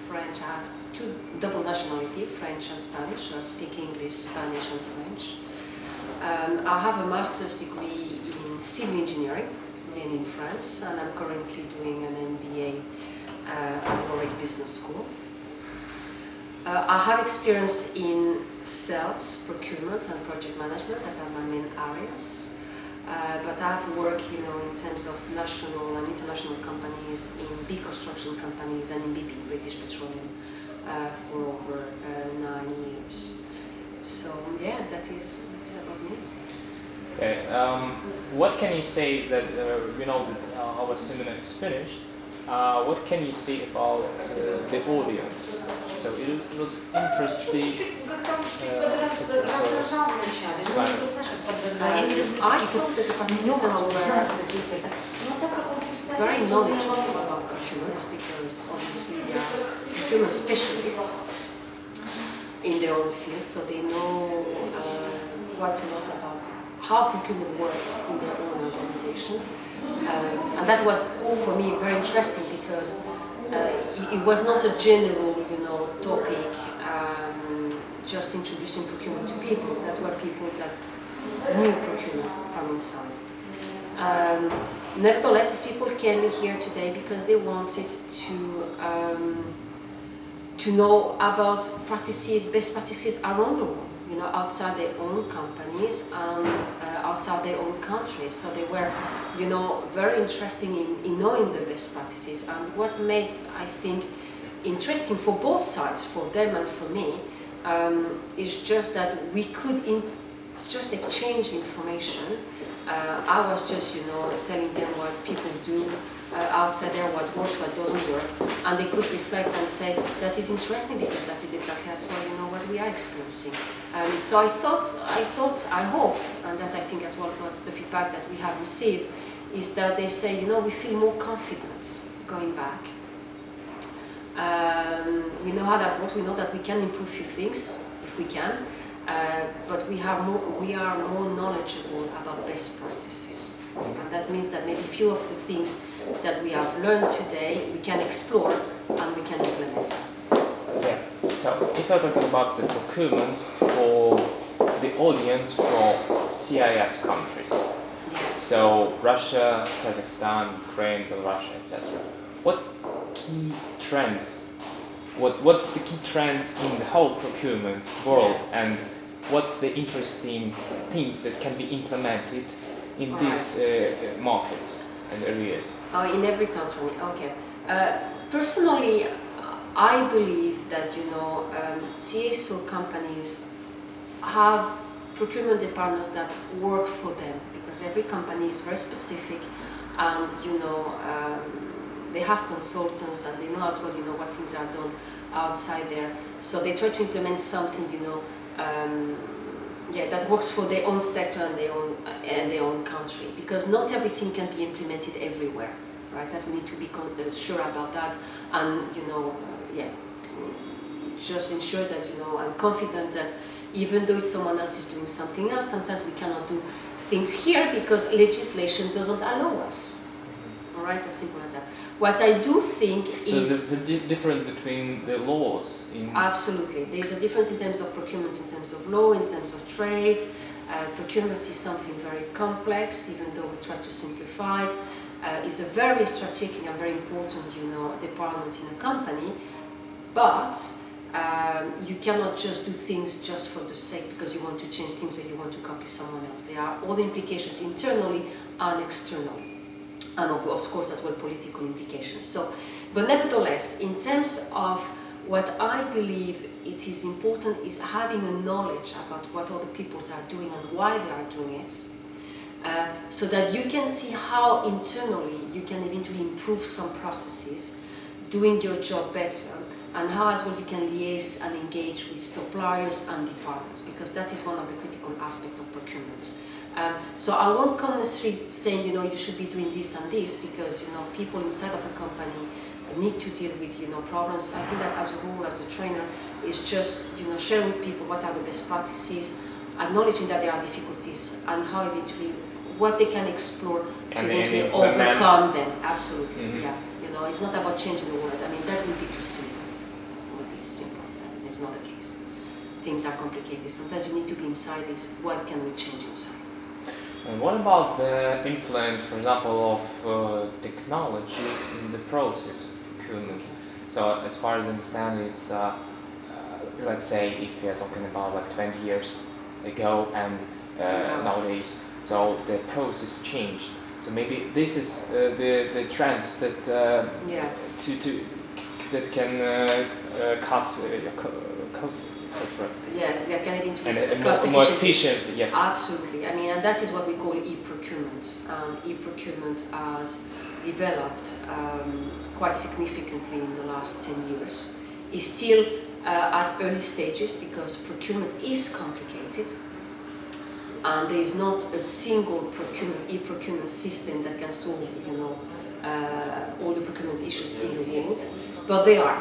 French. I have two double nationality, French and Spanish. So I speak English, Spanish and French. I have a master's degree in civil engineering in France, and I'm currently doing an MBA at Warwick Business School. I have experience in sales, procurement and project management. That are my main areas. But I've worked, in terms of national and international companies, in big construction companies and in BP, British Petroleum, for over 9 years. So yeah, that is about me. Okay. What can you say that that our seminar is finished? What can you say about the audience? So it was interesting. I thought that the participants were very knowledgeable about procurement, because obviously they are procurement specialists in their own field, so they know quite a lot about how procurement works in their own organization. And that was, for me, very interesting, because it was not a general, topic, just introducing procurement to people. That were people that knew procurement from inside. Nevertheless, these people came here today because they wanted to know about practices, best practices around the world, outside their own companies and outside their own countries. So they were, very interested in knowing the best practices. And what makes, I think, interesting for both sides, for them and for me, is just that we could just exchange information. I was just, telling them what people do outside there, what works, what doesn't work, and they could reflect and say, that is interesting, because that is exactly as well, what we are experiencing. So I hope, and that I think as well towards the feedback that we have received, is that they say, we feel more confident going back. We know how that works. We know that we can improve a few things if we can, but we are more knowledgeable about best practices. And that means that maybe few of the things that we have learned today we can explore and we can implement. Yeah. So if you're talking about the procurement for the audience for CIS countries, so Russia, Kazakhstan, Ukraine, Belarus, etc. What key trends? What's the key trends in the whole procurement world, and what's the interesting things that can be implemented in these markets and areas? In every country, okay. Personally, I believe that CSO companies have procurement departments that work for them, because every company is very specific, and they have consultants, and they know as well, what things are done outside there. So they try to implement something, that works for their own sector and their own country, because not everything can be implemented everywhere, right? That we need to be sure about that, and just ensure that I'm confident that even though someone else is doing something else, sometimes we cannot do things here because legislation doesn't allow us. All right, as simple as that. What I do think is... So there's a difference between the laws in... Absolutely. There's a difference in terms of procurement, in terms of law, in terms of trade. Procurement is something very complex, even though we try to simplify it. It's a very strategic and very important, department in a company. But you cannot just do things just for the sake because you want to change things or you want to copy someone else. There are all the implications internally and externally. And of course as well political implications. But nevertheless, in terms of what I believe it is important is having a knowledge about what other peoples are doing and why they are doing it, so that you can see how internally you can eventually improve some processes, doing your job better, and how as well you can liaise and engage with suppliers and departments, because that is one of the critical aspects of procurement. So I won't come on the street saying, you should be doing this and this, because, people inside of a company need to deal with, problems. I think that as a role, as a trainer, is just, sharing with people what are the best practices, acknowledging that there are difficulties, and how eventually, what they can explore to eventually overcome them. Absolutely, yeah. it's not about changing the world. I mean, that would be too simple. It would be simple. It's not the case. Things are complicated. Sometimes you need to be inside this, what can we change inside? And what about the influence, for example, of technology in the process of procurement? So as far as I understand, it's, let's say, if we are talking about like 20 years ago and nowadays, so the process changed. So maybe this is the trends that that can cut costs, etc. Yeah, they are kind of introduced and cost more efficiency. Yeah. Absolutely. I mean, and that is what we call e-procurement. E-procurement has developed quite significantly in the last 10 years. It's still at early stages because procurement is complicated. There is not a single e-procurement system that can solve, all the procurement issues in the world, but they are.